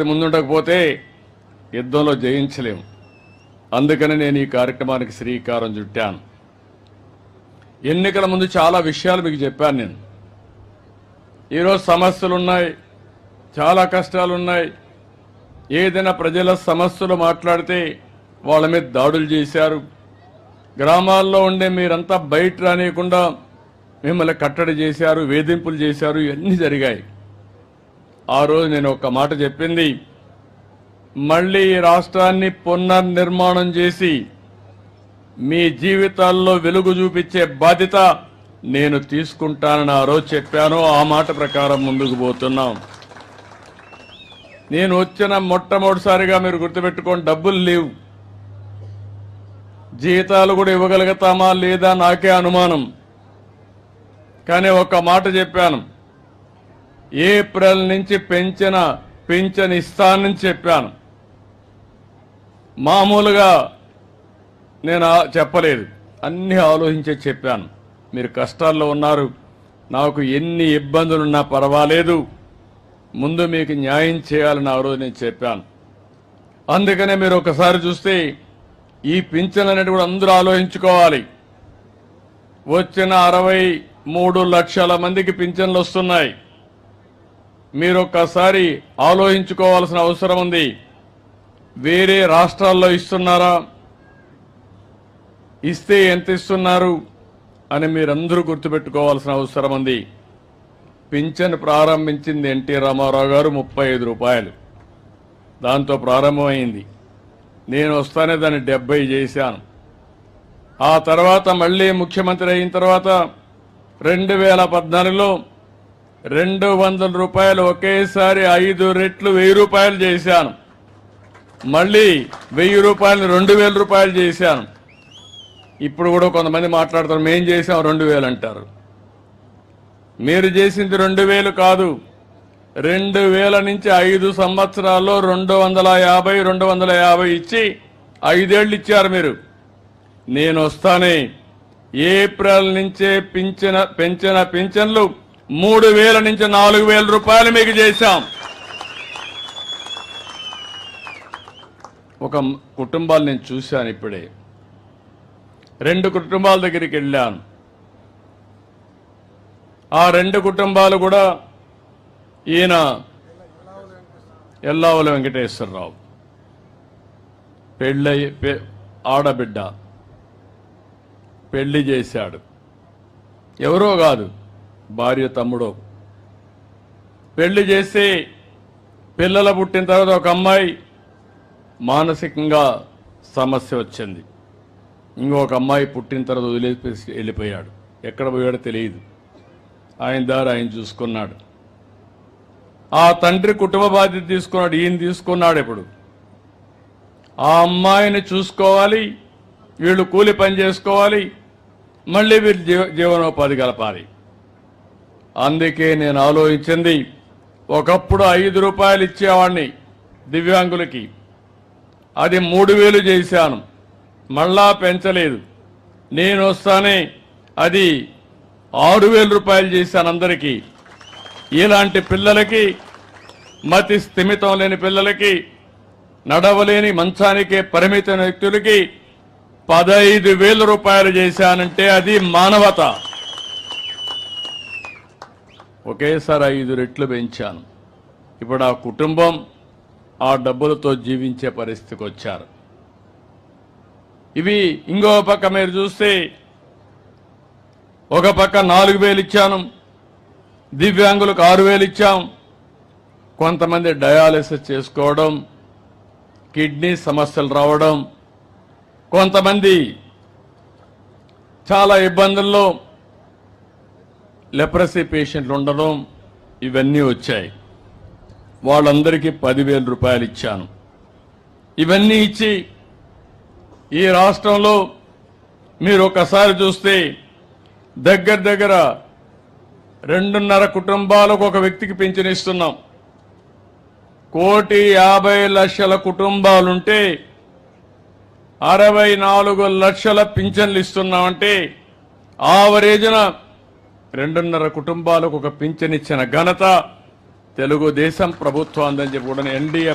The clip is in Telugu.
ముందుండకపోతే యుద్ధంలో జయించలేము. అందుకని నేను ఈ కార్యక్రమానికి శ్రీకారం చుట్టాను. ఎన్నికల ముందు చాలా విషయాలు మీకు చెప్పాను. నేను ఈరోజు సమస్యలున్నాయి, చాలా కష్టాలున్నాయి. ఏదైనా ప్రజల సమస్యలు మాట్లాడితే వాళ్ళ మీద దాడులు చేశారు. గ్రామాల్లో ఉండే మీరంతా బయట రానియకుండా మిమ్మల్ని కట్టడి చేశారు, వేధింపులు చేశారు. ఇవన్నీ జరిగాయి. ఆ రోజు నేను ఒక మాట చెప్పింది, మళ్ళీ ఈ రాష్ట్రాన్ని పునర్నిర్మాణం చేసి మీ జీవితాల్లో వెలుగు చూపించే బాధ్యత నేను తీసుకుంటానని ఆ రోజు చెప్పాను. ఆ మాట ప్రకారం ముందుకు పోతున్నాం. నేను వచ్చిన మొట్టమొదటిసారిగా మీరు గుర్తుపెట్టుకోండి, డబ్బులు లేవు. జీతాలు కూడా ఇవ్వగలుగుతామా లేదా నాకే అనుమానం. కానీ ఒక మాట చెప్పాను, ఏప్రిల్ నుంచి పింఛన్ ఇస్తానని చెప్పాను. మామూలుగా నేను చెప్పలేదు, అన్ని ఆలోచించే చెప్పాను. మీరు కష్టాల్లో ఉన్నారు, నాకు ఎన్ని ఇబ్బందులున్నా పర్వాలేదు, ముందు మీకు న్యాయం చేయాలని ఆ రోజు నేను చెప్పాను. అందుకనే మీరు ఒకసారి చూస్తే ఈ పింఛన్ అనేది కూడా అందరూ ఆలోచించుకోవాలి. వచ్చిన 63 లక్షల మందికి పింఛన్లు వస్తున్నాయి. మీరు ఒక్కసారి ఆలోచించుకోవాల్సిన అవసరం ఉంది. వేరే రాష్ట్రాల్లో ఇస్తున్నారా, ఇస్తే ఎంత ఇస్తున్నారు అని మీరందరూ గుర్తుపెట్టుకోవాల్సిన అవసరం ఉంది. పింఛన్ ప్రారంభించింది ఎన్టీ రామారావు గారు 35 రూపాయలు, దాంతో ప్రారంభమైంది. నేను వస్తానే దాన్ని 70 చేశాను. ఆ తర్వాత మళ్ళీ ముఖ్యమంత్రి అయిన తర్వాత 2014లో 200 రూపాయలు ఒకేసారి 5 రెట్లు 1000 రూపాయలు చేశాను. మళ్ళీ 1000 రూపాయలు 2000 రూపాయలు చేశాను. ఇప్పుడు కూడా కొంతమంది మాట్లాడతారు, మేం చేసాం 2000 అంటారు. మీరు చేసింది 2000 కాదు, 2000 నుంచి 5 సంవత్సరాల్లో 250 ఇచ్చి 5 ఏళ్ళు ఇచ్చారు మీరు. నేను వస్తానే ఏప్రిల్ నుంచే పెంచిన పింఛన్లు 3000 నుంచి 4000 రూపాయలు మీకు చేశాం. ఒక కుటుంబాలు నేను చూశాను, ఇప్పుడే 2 కుటుంబాల దగ్గరికి వెళ్ళాను. ఆ 2 కుటుంబాలు కూడా ఈయన ఎల్లావుల వెంకటేశ్వరరావు, ఆడబిడ్డ పెళ్లి చేశాడు. ఎవరో కాదు, భార్య తమ్ముడో. పెళ్లి చేసి పిల్లలు పుట్టిన తర్వాత ఒక అమ్మాయి మానసికంగా సమస్య వచ్చింది. ఇంకొక అమ్మాయి పుట్టిన తర్వాత వదిలేసి వెళ్ళిపోయాడు. ఎక్కడ పోయాడో తెలియదు. ఆయన దారి ఆయన చూసుకున్నాడు. ఆ తండ్రి కుటుంబ బాధ్యత తీసుకున్నాడు, ఈయన తీసుకున్నాడు. ఇప్పుడు ఆ అమ్మాయిని చూసుకోవాలి, వీళ్ళు కూలి పని చేసుకోవాలి, మళ్ళీ వీళ్ళు జీవనోపాధి కలపాలి. అందుకే నేను ఆలోచించింది, ఒకప్పుడు 5 రూపాయలు ఇచ్చేవాడిని దివ్యాంగులకి, అది 3000 చేశాను. మళ్ళా పెంచలేదు. నేను వస్తానే అది 6000 రూపాయలు చేశాను అందరికీ. ఇలాంటి పిల్లలకి, మతి స్థిమితం లేని పిల్లలకి, నడవలేని మంచానికే పరిమితమైన వ్యక్తులకి 15,000 రూపాయలు చేశానంటే అది మానవత. ఒకేసారి 5 రెట్లు పెంచాను. ఇప్పుడు ఆ కుటుంబం ఆ డబ్బులతో జీవించే పరిస్థితికి వచ్చారు. ఇవి ఇంకో పక్క మీరు చూస్తే, ఒక పక్క 4000 ఇచ్చాను, దివ్యాంగులకు 6000 ఇచ్చాం. కొంతమంది డయాలసిస్ చేసుకోవడం, కిడ్నీ సమస్యలు రావడం, కొంతమంది చాలా ఇబ్బందుల్లో లెప్రసీ పేషెంట్లు ఉండడం, ఇవన్నీ వచ్చాయి. వాళ్ళందరికీ 10,000 రూపాయలు ఇచ్చాను. ఇవన్నీ ఇచ్చి ఈ రాష్ట్రంలో మీరు ఒకసారి చూస్తే దగ్గర 2.5 కుటుంబాలకు ఒక వ్యక్తికి పింఛన్ ఇస్తున్నాం. 1,50,00,000 కుటుంబాలుంటే 64 లక్షల పింఛన్లు ఇస్తున్నామంటే ఆవరేజ్న 2.5 కుటుంబాలకు ఒక పింఛన్ ఇచ్చిన ఘనత తెలుగుదేశం ప్రభుత్వం అందని చెప్పి కూడా ఎన్డీఏ